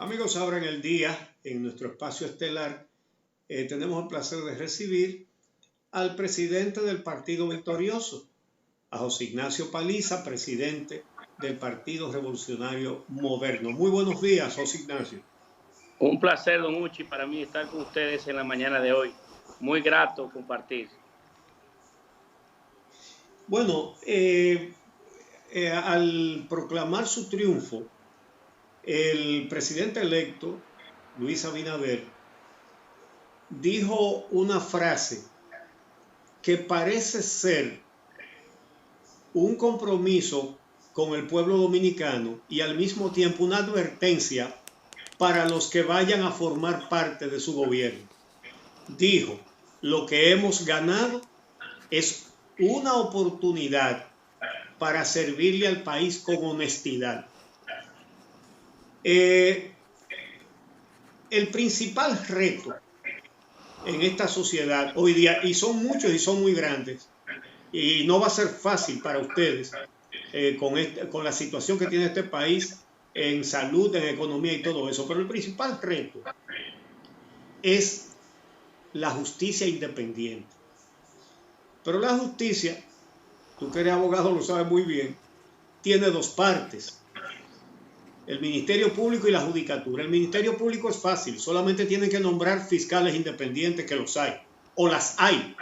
Amigos, ahora en el día, en nuestro espacio estelar, tenemos el placer de recibir al presidente del Partido Victorioso, a José Ignacio Paliza, presidente del Partido Revolucionario Moderno. Muy buenos días, José Ignacio. Un placer, don Uchi, para mí estar con ustedes en la mañana de hoy. Muy grato compartir. Bueno, al proclamar su triunfo, el presidente electo, Luis Abinader, dijo una frase que parece ser un compromiso con el pueblo dominicano y al mismo tiempo una advertencia para los que vayan a formar parte de su gobierno. Dijo, lo que hemos ganado es una oportunidad para servirle al país con honestidad. El principal reto en esta sociedad hoy día, y son muchos y son muy grandes, y no va a ser fácil para ustedes con la situación que tiene este país en salud, en economía y todo eso, pero el principal reto es la justicia independiente. Pero la justicia, tú que eres abogado lo sabes muy bien, tiene dos partes: el Ministerio Público y la Judicatura. El Ministerio Público es fácil, solamente tienen que nombrar fiscales independientes, que los hay, o las hay.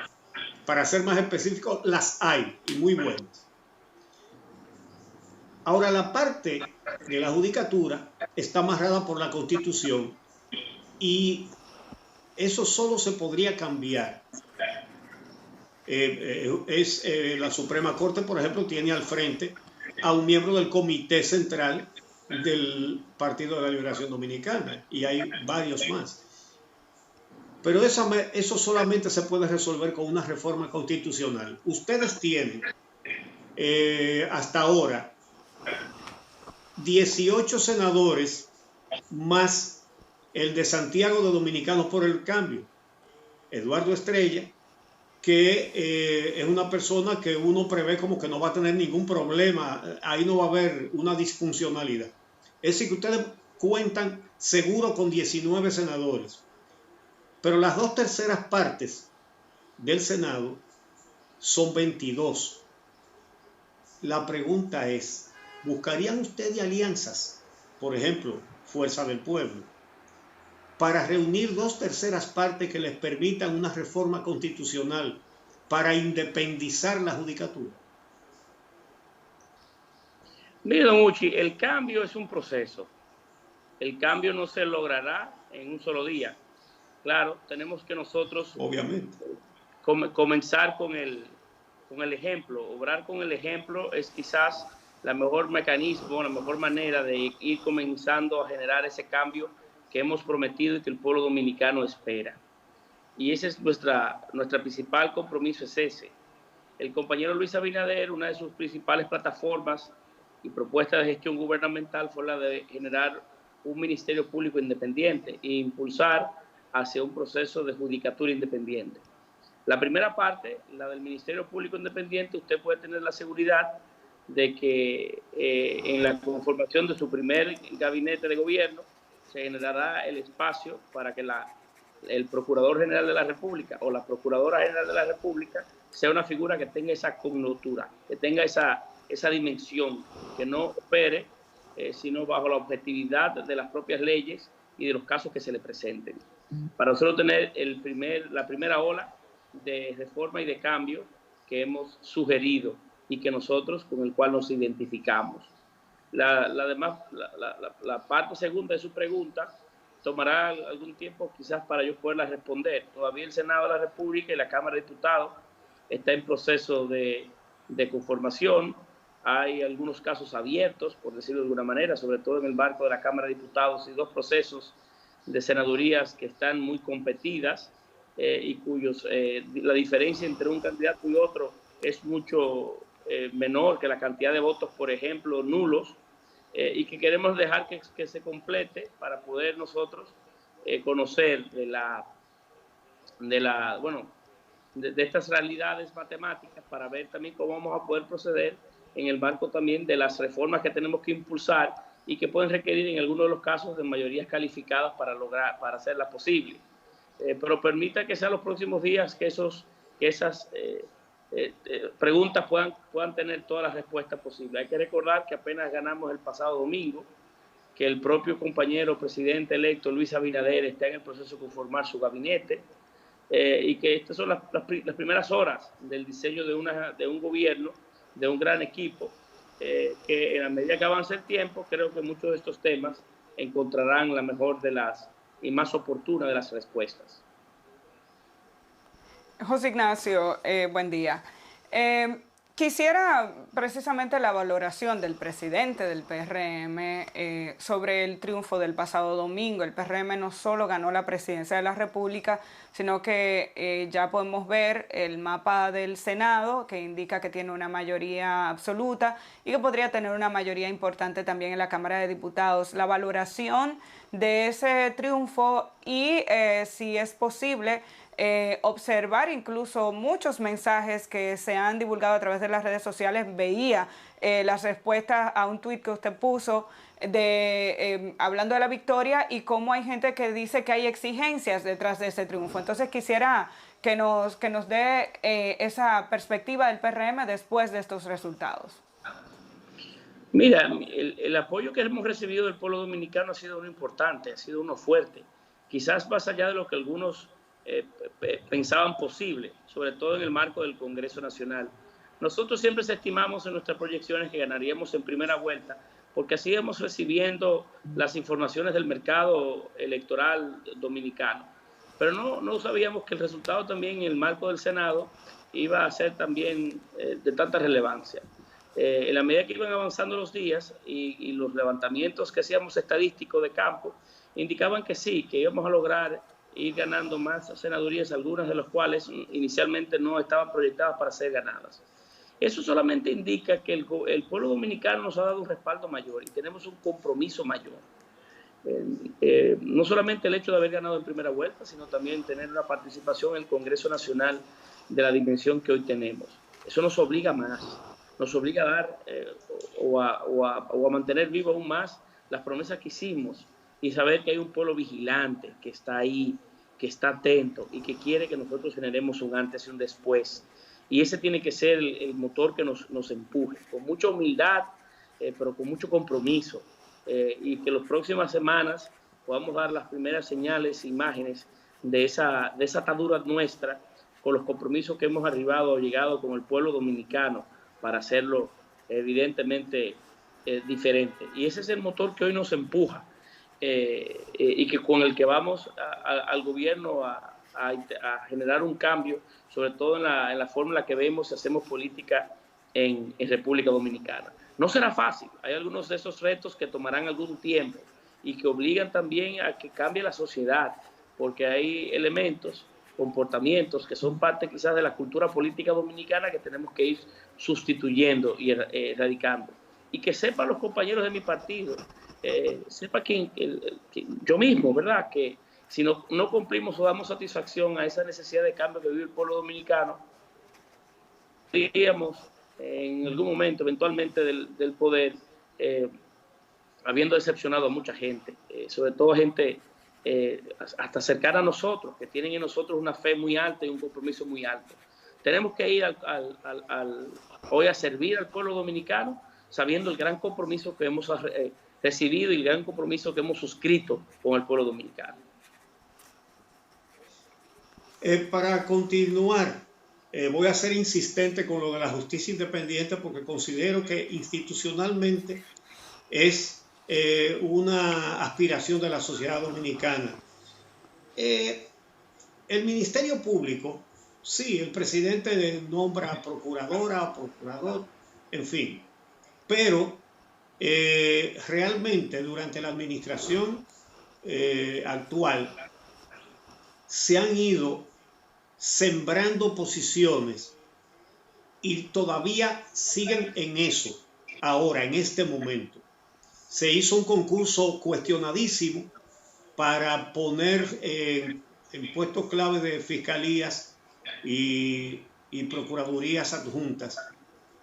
Para ser más específico, las hay, y muy buenas. Ahora, la parte de la Judicatura está amarrada por la Constitución y eso solo se podría cambiar. La Suprema Corte, por ejemplo, tiene al frente a un miembro del Comité Central del Partido de la Liberación Dominicana, y hay varios más. Pero eso solamente se puede resolver con una reforma constitucional. Ustedes tienen hasta ahora 18 senadores más el de Santiago de Dominicanos por el Cambio, Eduardo Estrella, que es una persona que uno prevé como que no va a tener ningún problema, ahí no va a haber una disfuncionalidad. Es decir, que ustedes cuentan seguro con 19 senadores, pero las 2/3 partes del Senado son 22. La pregunta es, ¿buscarían ustedes alianzas, por ejemplo, Fuerza del Pueblo, para reunir 2/3 partes que les permitan una reforma constitucional para independizar la judicatura? Mire, don Uchi, el cambio es un proceso. El cambio no se logrará en un solo día. Claro, tenemos que nosotros obviamente comenzar con el ejemplo. Obrar con el ejemplo es quizás la mejor mecanismo, la mejor manera de ir comenzando a generar ese cambio que hemos prometido y que el pueblo dominicano espera. Y ese es nuestra principal compromiso, es ese. El compañero Luis Abinader, una de sus principales plataformas y propuestas de gestión gubernamental fue la de generar un ministerio público independiente e impulsar hacia un proceso de judicatura independiente. La primera parte, la del Ministerio Público Independiente, usted puede tener la seguridad de que en la conformación de su primer gabinete de gobierno se generará el espacio para que el Procurador General de la República o la Procuradora General de la República sea una figura que tenga esa connotura, que tenga esa dimensión, que no opere sino bajo la objetividad de las propias leyes y de los casos que se le presenten. Para nosotros tener la primera ola de reforma y de cambio que hemos sugerido y que nosotros con el cual nos identificamos. La parte segunda de su pregunta tomará algún tiempo quizás para yo poderla responder. Todavía el Senado de la República y la Cámara de Diputados está en proceso de conformación. Hay algunos casos abiertos, por decirlo de alguna manera, sobre todo en el marco de la Cámara de Diputados, y 2 procesos de senadurías que están muy competidas y cuyos la diferencia entre un candidato y otro es mucho menor que la cantidad de votos, por ejemplo, nulos, y que queremos dejar que se complete para poder nosotros conocer de estas realidades matemáticas, para ver también cómo vamos a poder proceder en el marco también de las reformas que tenemos que impulsar y que pueden requerir en algunos de los casos de mayorías calificadas para hacerlas posible. Pero permita que sean los próximos días que esas preguntas puedan tener todas las respuestas posibles. Hay que recordar que apenas ganamos el pasado domingo, que el propio compañero presidente electo Luis Abinader está en el proceso de conformar su gabinete, y que estas son las primeras horas del diseño de un gobierno, de un gran equipo, que en la medida que avance el tiempo, creo que muchos de estos temas encontrarán la mejor y más oportuna de las respuestas. José Ignacio, buen día. Quisiera precisamente la valoración del presidente del PRM sobre el triunfo del pasado domingo. El PRM no solo ganó la presidencia de la República, sino que ya podemos ver el mapa del Senado, que indica que tiene una mayoría absoluta y que podría tener una mayoría importante también en la Cámara de Diputados. La valoración de ese triunfo y si es posible observar incluso muchos mensajes que se han divulgado a través de las redes sociales. Veía las respuestas a un tuit que usted puso hablando de la victoria y cómo hay gente que dice que hay exigencias detrás de ese triunfo. Entonces quisiera que nos dé esa perspectiva del PRM después de estos resultados. Mira, el apoyo que hemos recibido del pueblo dominicano ha sido uno importante, ha sido uno fuerte, quizás más allá de lo que algunos pensaban posible, sobre todo en el marco del Congreso Nacional. Nosotros siempre estimamos en nuestras proyecciones que ganaríamos en primera vuelta, porque así íbamos recibiendo las informaciones del mercado electoral dominicano. Pero no sabíamos que el resultado también en el marco del Senado iba a ser también de tanta relevancia. En la medida que iban avanzando los días y los levantamientos que hacíamos estadísticos de campo, indicaban que sí, que íbamos a lograr ir ganando más senadurías, algunas de las cuales inicialmente no estaban proyectadas para ser ganadas. Eso solamente indica que el pueblo dominicano nos ha dado un respaldo mayor y tenemos un compromiso mayor. No solamente el hecho de haber ganado en primera vuelta, sino también tener una participación en el Congreso Nacional de la dimensión que hoy tenemos. Eso nos obliga más, nos obliga a dar o a mantener vivo aún más las promesas que hicimos y saber que hay un pueblo vigilante que está ahí, que está atento y que quiere que nosotros generemos un antes y un después. Y ese tiene que ser el motor que nos empuje, con mucha humildad, pero con mucho compromiso, y que en las próximas semanas podamos dar las primeras señales, imágenes de esa atadura nuestra con los compromisos que hemos llegado con el pueblo dominicano para hacerlo evidentemente diferente. Y ese es el motor que hoy nos empuja. Y que con el que vamos al gobierno a generar un cambio, sobre todo en la forma en la que vemos y hacemos política en República Dominicana. No será fácil, hay algunos de esos retos que tomarán algún tiempo y que obligan también a que cambie la sociedad, porque hay elementos, comportamientos que son parte quizás de la cultura política dominicana que tenemos que ir sustituyendo y erradicando. Y que sepan los compañeros de mi partido, sepa que yo mismo, ¿verdad?, que si no cumplimos o damos satisfacción a esa necesidad de cambio que vive el pueblo dominicano, diríamos en algún momento, eventualmente, del poder, habiendo decepcionado a mucha gente, sobre todo gente hasta cercana a nosotros, que tienen en nosotros una fe muy alta y un compromiso muy alto. Tenemos que ir hoy a servir al pueblo dominicano, sabiendo el gran compromiso que hemos recibido y el gran compromiso que hemos suscrito con el pueblo dominicano. Para continuar, voy a ser insistente con lo de la justicia independiente porque considero que institucionalmente es una aspiración de la sociedad dominicana. El Ministerio Público, sí, el presidente nombra procuradora, procurador, en fin, pero realmente durante la administración actual se han ido sembrando posiciones y todavía siguen en eso ahora, en este momento. Se hizo un concurso cuestionadísimo para poner en puestos clave de fiscalías y procuradurías adjuntas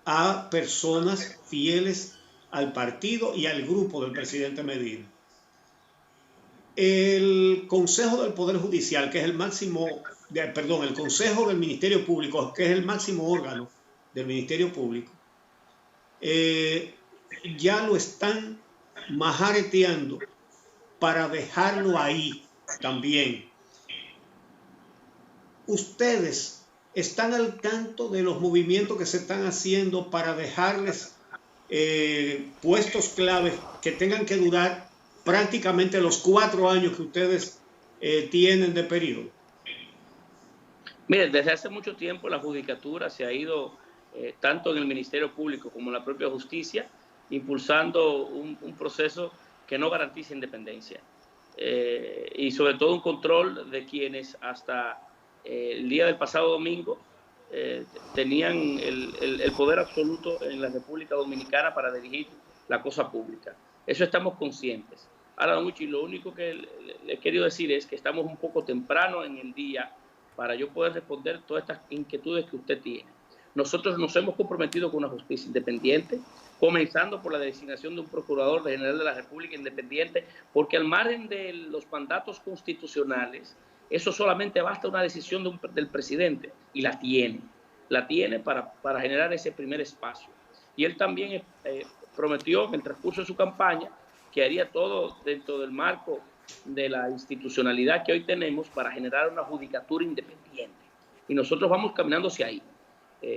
a personas fieles al partido y al grupo del presidente Medina. El Consejo del Poder Judicial, que es el máximo, el Consejo del Ministerio Público, que es el máximo órgano del Ministerio Público, ya lo están majareteando para dejarlo ahí también. Ustedes están al tanto de los movimientos que se están haciendo para dejarles puestos claves que tengan que durar prácticamente los 4 años que ustedes tienen de periodo. Mire, desde hace mucho tiempo la judicatura se ha ido, tanto en el Ministerio Público como en la propia justicia, impulsando un proceso que no garantiza independencia. Y sobre todo un control de quienes hasta el día del pasado domingo tenían el poder absoluto en la República Dominicana para dirigir la cosa pública. Eso estamos conscientes. Ahora, Uchi, lo único que le he querido decir es que estamos un poco temprano en el día para yo poder responder todas estas inquietudes que usted tiene. Nosotros nos hemos comprometido con una justicia independiente, comenzando por la designación de un procurador general de la República independiente, porque al margen de los mandatos constitucionales, eso solamente basta una decisión del presidente, y la tiene para generar ese primer espacio. Y él también prometió en el transcurso de su campaña que haría todo dentro del marco de la institucionalidad que hoy tenemos para generar una judicatura independiente. Y nosotros vamos caminando hacia ahí.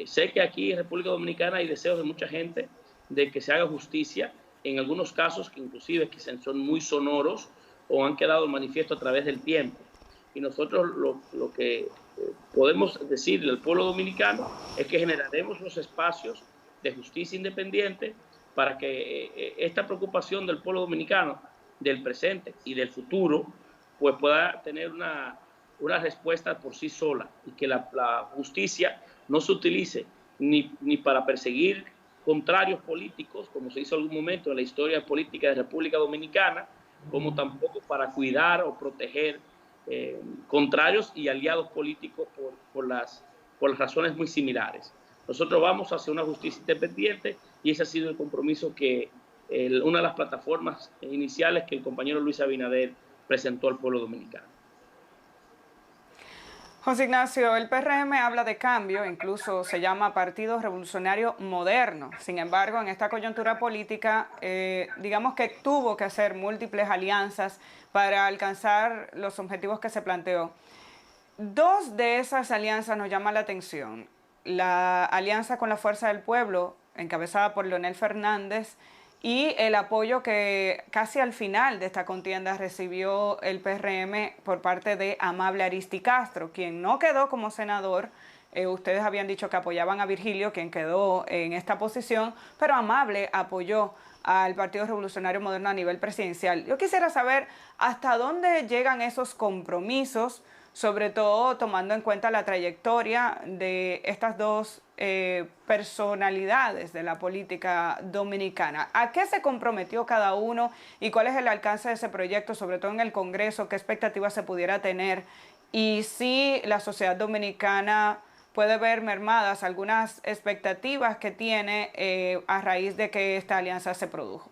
Sé que aquí en República Dominicana hay deseos de mucha gente de que se haga justicia, en algunos casos que inclusive que son muy sonoros o han quedado manifiesto a través del tiempo. Y nosotros lo que podemos decirle al pueblo dominicano es que generaremos los espacios de justicia independiente para que esta preocupación del pueblo dominicano, del presente y del futuro, pues pueda tener una respuesta por sí sola, y que la justicia no se utilice ni para perseguir contrarios políticos, como se hizo en algún momento en la historia política de República Dominicana, como tampoco para cuidar o proteger contrarios y aliados políticos por las razones muy similares. Nosotros vamos hacia una justicia independiente, y ese ha sido el compromiso que una de las plataformas iniciales que el compañero Luis Abinader presentó al pueblo dominicano. José Ignacio, el PRM habla de cambio, incluso se llama Partido Revolucionario Moderno. Sin embargo, en esta coyuntura política, digamos que tuvo que hacer múltiples alianzas para alcanzar los objetivos que se planteó. 2 de esas alianzas nos llaman la atención. La alianza con la Fuerza del Pueblo, encabezada por Leonel Fernández, y el apoyo que casi al final de esta contienda recibió el PRM por parte de Amable Aristicastro, quien no quedó como senador. Ustedes habían dicho que apoyaban a Virgilio, quien quedó en esta posición, pero Amable apoyó al Partido Revolucionario Moderno a nivel presidencial. Yo quisiera saber hasta dónde llegan esos compromisos, sobre todo tomando en cuenta la trayectoria de estas dos personalidades de la política dominicana. ¿A qué se comprometió cada uno y cuál es el alcance de ese proyecto, sobre todo en el Congreso? ¿Qué expectativas se pudiera tener? Y si la sociedad dominicana puede ver mermadas algunas expectativas que tiene a raíz de que esta alianza se produjo.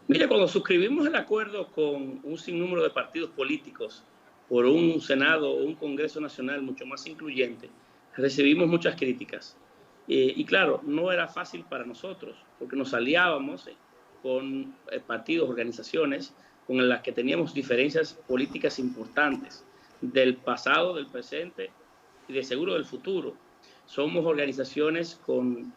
Mire, cuando suscribimos el acuerdo con un sinnúmero de partidos políticos por un Senado o un Congreso Nacional mucho más incluyente, recibimos muchas críticas. Y claro, no era fácil para nosotros, porque nos aliábamos con partidos, organizaciones con las que teníamos diferencias políticas importantes del pasado, del presente y de seguro del futuro. Somos organizaciones con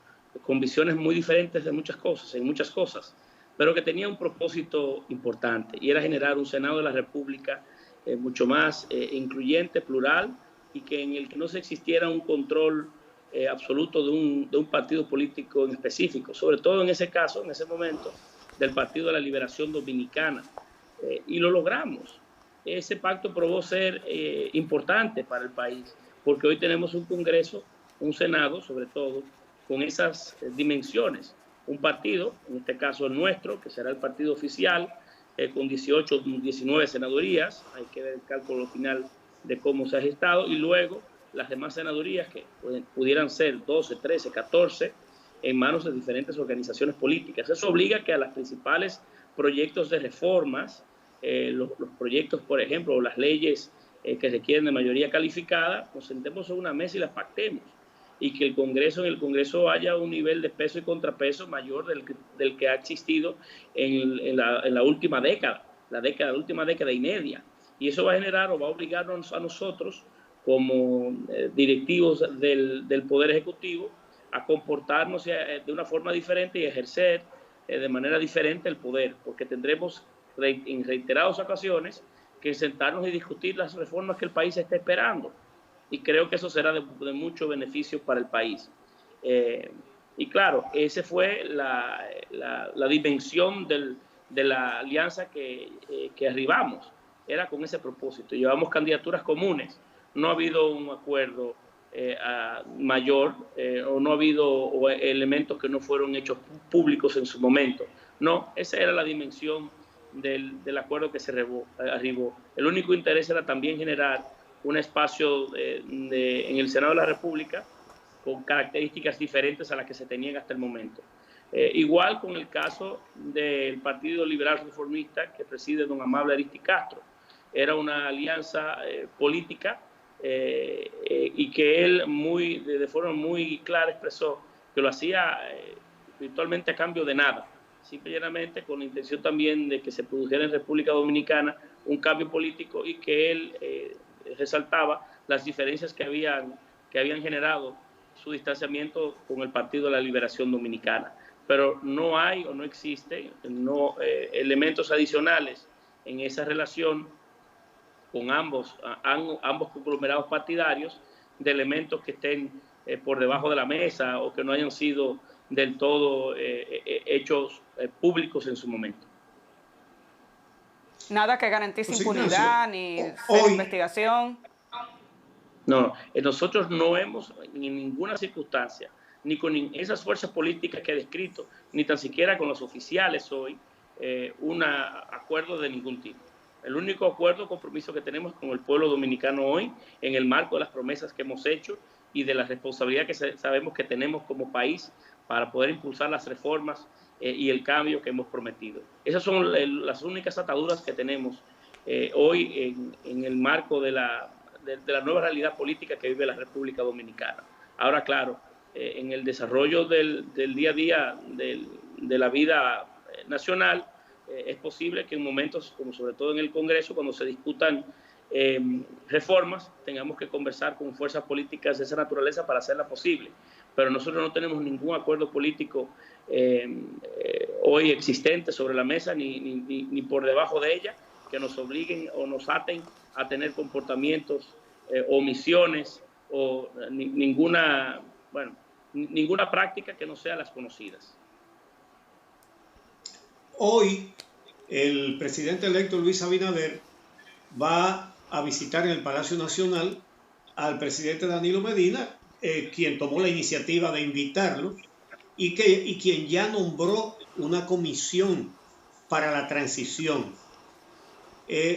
visiones muy diferentes de muchas cosas, pero que tenían un propósito importante, y era generar un Senado de la República mucho más incluyente, plural, y en el que no se existiera un control absoluto de un partido político en específico, sobre todo en ese caso, en ese momento, del Partido de la Liberación Dominicana. Y lo logramos. Ese pacto probó ser importante para el país, porque hoy tenemos un Congreso, un Senado, sobre todo, con esas dimensiones. Un partido, en este caso el nuestro, que será el partido oficial, con 18, 19 senadurías, hay que ver el cálculo final de cómo se ha gestado, y luego las demás senadurías que pudieran ser 12, 13, 14, en manos de diferentes organizaciones políticas. Eso obliga a que a los principales proyectos de reformas, los proyectos, por ejemplo, o las leyes que requieren de mayoría calificada, nos sentemos en una mesa y las pactemos, y que en el Congreso haya un nivel de peso y contrapeso mayor del que ha existido en la última década, la última década y media. Y eso va a generar o va a obligarnos a nosotros, como directivos del Poder Ejecutivo, a comportarnos de una forma diferente y ejercer de manera diferente el poder, porque tendremos en reiteradas ocasiones que sentarnos y discutir las reformas que el país está esperando. Y creo que eso será de mucho beneficio para el país. Y claro, esa fue la dimensión de la alianza que arribamos. Era con ese propósito. Llevamos candidaturas comunes. No ha habido un acuerdo mayor o no ha habido elementos que no fueron hechos públicos en su momento. No, esa era la dimensión del acuerdo que se arribó. El único interés era también generar un espacio en el Senado de la República con características diferentes a las que se tenían hasta el momento. Igual con el caso del Partido Liberal Reformista que preside don Amable Ariztí Castro. Era una alianza política y que él de forma muy clara expresó que lo hacía virtualmente a cambio de nada, simplemente con la intención también de que se produjera en República Dominicana un cambio político, y que él resaltaba las diferencias que habían generado su distanciamiento con el Partido de la Liberación Dominicana. Pero no hay o no existen elementos adicionales en esa relación con ambos conglomerados partidarios, de elementos que estén por debajo de la mesa o que no hayan sido del todo hechos públicos en su momento. Nada que garantice impunidad ni investigación. No, nosotros no hemos en ninguna circunstancia, ni con esas fuerzas políticas que he descrito, ni tan siquiera con los oficiales hoy, un acuerdo de ningún tipo. El único acuerdo o compromiso que tenemos con el pueblo dominicano hoy, en el marco de las promesas que hemos hecho y de la responsabilidad que sabemos que tenemos como país para poder impulsar las reformas y el cambio que hemos prometido. Esas son las únicas ataduras que tenemos hoy en el marco de la nueva realidad política que vive la República Dominicana. Ahora, claro, en el desarrollo del día a día de la vida nacional, es posible que en momentos, como sobre todo en el Congreso, cuando se discutan reformas, tengamos que conversar con fuerzas políticas de esa naturaleza para hacerla posible. Pero nosotros no tenemos ningún acuerdo político hoy existente sobre la mesa, ni por debajo de ella, que nos obliguen o nos aten a tener comportamientos, omisiones o ninguna práctica que no sea las conocidas. Hoy el presidente electo Luis Abinader va a visitar en el Palacio Nacional al presidente Danilo Medina, quien tomó la iniciativa de invitarlo y quien ya nombró una comisión para la transición.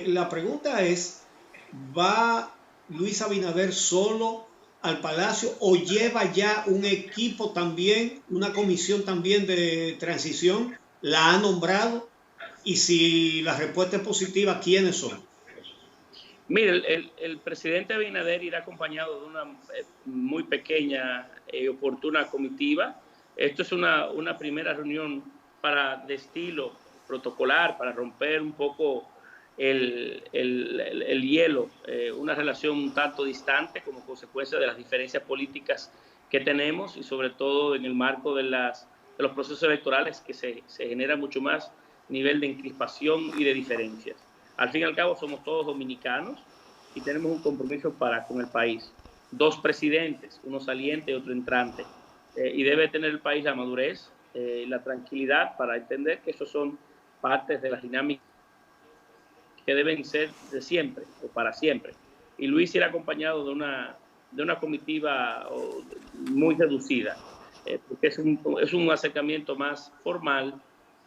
La pregunta es, ¿va Luis Abinader solo al Palacio o lleva ya un equipo también, una comisión también de transición? ¿La ha nombrado? Y si la respuesta es positiva, ¿quiénes son? Mire, el presidente Abinader irá acompañado de una muy pequeña y oportuna comitiva. Esto es una primera reunión de estilo protocolar, para romper un poco el hielo, una relación un tanto distante como consecuencia de las diferencias políticas que tenemos, y sobre todo en el marco de los procesos electorales, que se genera mucho más nivel de encrispación y de diferencias. Al fin y al cabo somos todos dominicanos y tenemos un compromiso con el país. 2 presidentes, uno saliente y otro entrante, y debe tener el país la madurez, la tranquilidad para entender que esos son partes de las dinámicas que deben ser de siempre o para siempre. Y Luis irá acompañado de una comitiva muy reducida, porque es un acercamiento más formal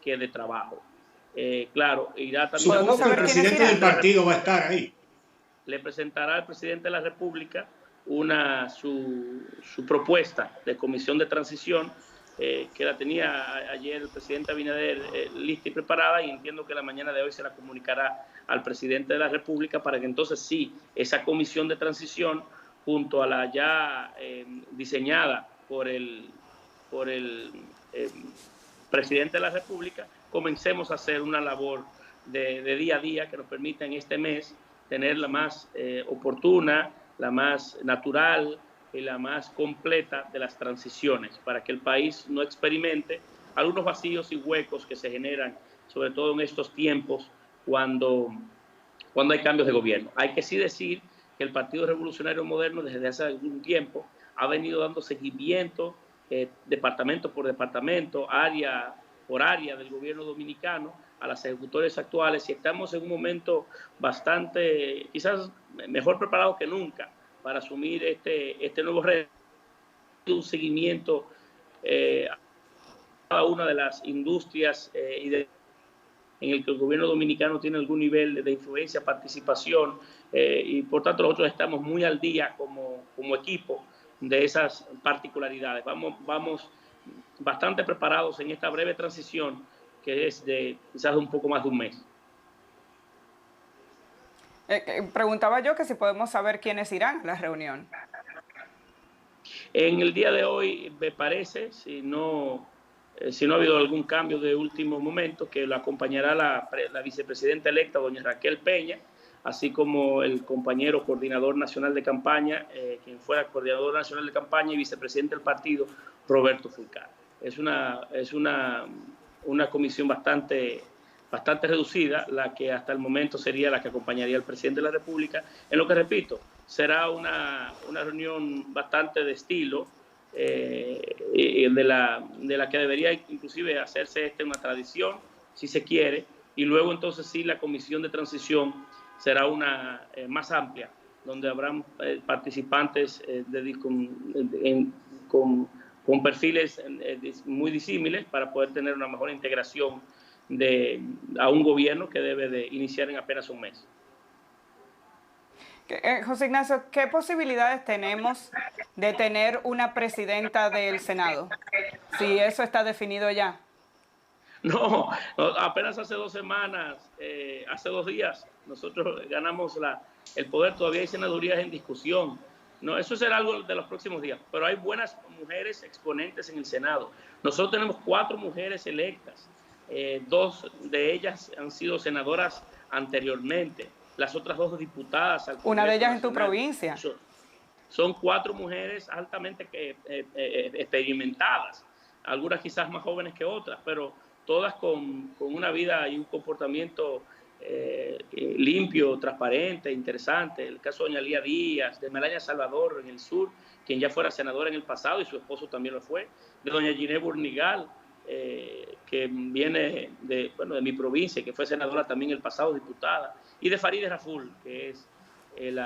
que de trabajo. Claro, irá también. Supongo que el presidente del partido va a estar ahí. Le presentará al presidente de la República su propuesta de comisión de transición, que la tenía ayer el presidente Abinader lista y preparada, y entiendo que la mañana de hoy se la comunicará al presidente de la República para que entonces sí, esa comisión de transición, junto a la ya diseñada por el presidente de la República, comencemos a hacer una labor de día a día que nos permita en este mes tener la más oportuna, la más natural y la más completa de las transiciones, para que el país no experimente algunos vacíos y huecos que se generan, sobre todo en estos tiempos cuando hay cambios de gobierno. Hay que sí decir que el Partido Revolucionario Moderno desde hace algún tiempo ha venido dando seguimiento departamento por departamento, área por área del gobierno dominicano a las ejecutores actuales, y estamos en un momento bastante, quizás mejor preparado que nunca para asumir este nuevo reto, un seguimiento a cada una de las industrias en el que el gobierno dominicano tiene algún nivel de influencia, participación, y por tanto nosotros estamos muy al día como equipo de esas particularidades. Vamos bastante preparados en esta breve transición, que es de quizás un poco más de un mes. Preguntaba yo que si podemos saber quiénes irán a la reunión. En el día de hoy, me parece, si no ha habido algún cambio de último momento, que lo acompañará la vicepresidenta electa, doña Raquel Peña, así como el compañero coordinador nacional de campaña, quien fuera coordinador nacional de campaña y vicepresidente del partido, Roberto Fulcar. Es una comisión bastante reducida, la que hasta el momento sería la que acompañaría al presidente de la República, en lo que, repito, será una reunión bastante de estilo, de la que debería inclusive hacerse una tradición, si se quiere, y luego entonces sí la comisión de transición será una más amplia, donde habrán participantes con perfiles muy disímiles para poder tener una mejor integración a un gobierno que debe de iniciar en apenas un mes. José Ignacio, ¿qué posibilidades tenemos de tener una presidenta del Senado? Si eso está definido ya. No, apenas hace 2 semanas, hace 2 días, nosotros ganamos el poder. Todavía hay senadurías en discusión. No, eso será algo de los próximos días, pero hay buenas mujeres exponentes en el Senado. Nosotros tenemos 4 mujeres electas, 2 de ellas han sido senadoras anteriormente, las otras 2 diputadas al Congreso Una de ellas Nacional. En tu provincia. Son 4 mujeres altamente experimentadas, algunas quizás más jóvenes que otras, pero todas con una vida y un comportamiento limpio, transparente, interesante. El caso de doña Lía Díaz, de Melania Salvador en el sur, quien ya fuera senadora en el pasado y su esposo también lo fue, de doña Giné Burnigal, que viene de mi provincia, que fue senadora también en el pasado, diputada, y de Farideh Raful, que es el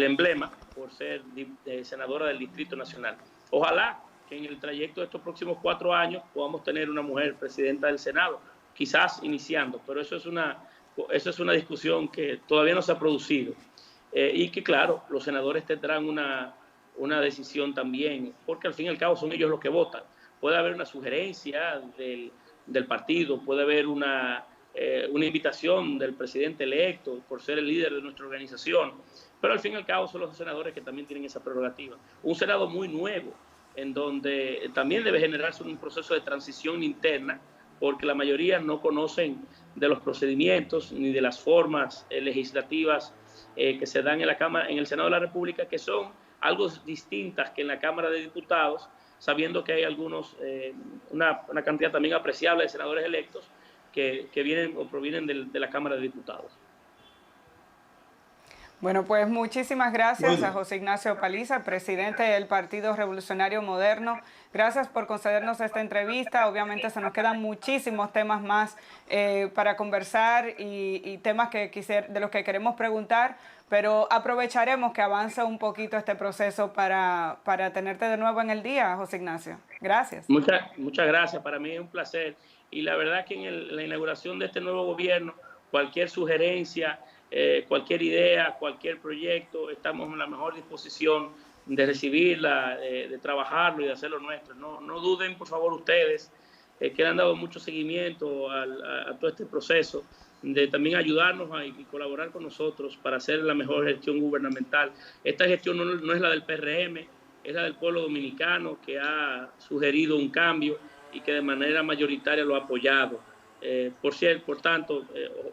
emblema por ser senadora del Distrito Nacional. Ojalá que en el trayecto de estos próximos 4 años podamos tener una mujer presidenta del Senado, quizás iniciando, pero eso es una discusión que todavía no se ha producido, y que claro, los senadores tendrán una decisión también, porque al fin y al cabo son ellos los que votan. Puede haber una sugerencia del partido, puede haber una invitación del presidente electo por ser el líder de nuestra organización, pero al fin y al cabo son los senadores que también tienen esa prerrogativa. Un Senado muy nuevo, en donde también debe generarse un proceso de transición interna, porque la mayoría no conocen de los procedimientos ni de las formas legislativas que se dan en el Senado de la República, que son algo distintas que en la Cámara de Diputados, sabiendo que hay una cantidad también apreciable de senadores electos que vienen o provienen de la Cámara de Diputados. Bueno, pues muchísimas gracias a José Ignacio Paliza, presidente del Partido Revolucionario Moderno. Gracias por concedernos esta entrevista. Obviamente se nos quedan muchísimos temas más para conversar y temas de los que queremos preguntar, pero aprovecharemos que avance un poquito este proceso para tenerte de nuevo en el día, José Ignacio. Gracias. Muchas gracias. Para mí es un placer. Y la verdad que en la inauguración de este nuevo gobierno, cualquier sugerencia, cualquier idea, cualquier proyecto, estamos en la mejor disposición recibirla, de trabajarlo y de hacerlo nuestro. No duden, por favor, ustedes, que le han dado mucho seguimiento a todo este proceso, de también ayudarnos y colaborar con nosotros para hacer la mejor gestión gubernamental. Esta gestión no es la del PRM, es la del pueblo dominicano, que ha sugerido un cambio y que de manera mayoritaria lo ha apoyado. Por tanto,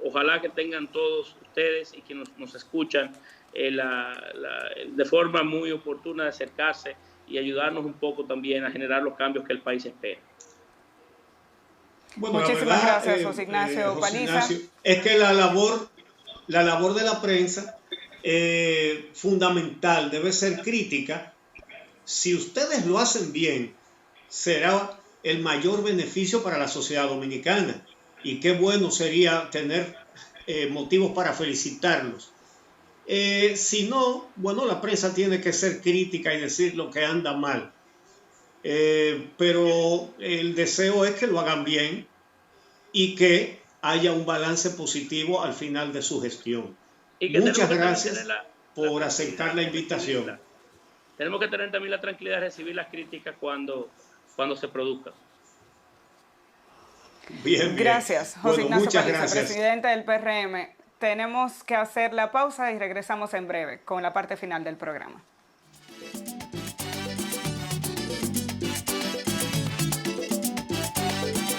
ojalá que tengan todos ustedes y que nos escuchan de forma muy oportuna de acercarse y ayudarnos un poco también a generar los cambios que el país espera. Bueno, muchísimas gracias, José Ignacio Paliza. Es que la labor de la prensa fundamental debe ser crítica. Si ustedes lo hacen bien, será el mayor beneficio para la sociedad dominicana. Y qué bueno sería tener motivos para felicitarlos. Si no, bueno, la prensa tiene que ser crítica y decir lo que anda mal. Pero el deseo es que lo hagan bien y que haya un balance positivo al final de su gestión. Muchas gracias por aceptar la invitación. Tenemos que tener también la tranquilidad de recibir las críticas cuando se produzcan. Bien. Gracias, José Ignacio Paliza, gracias. presidente del PRM. Tenemos que hacer la pausa y regresamos en breve con la parte final del programa.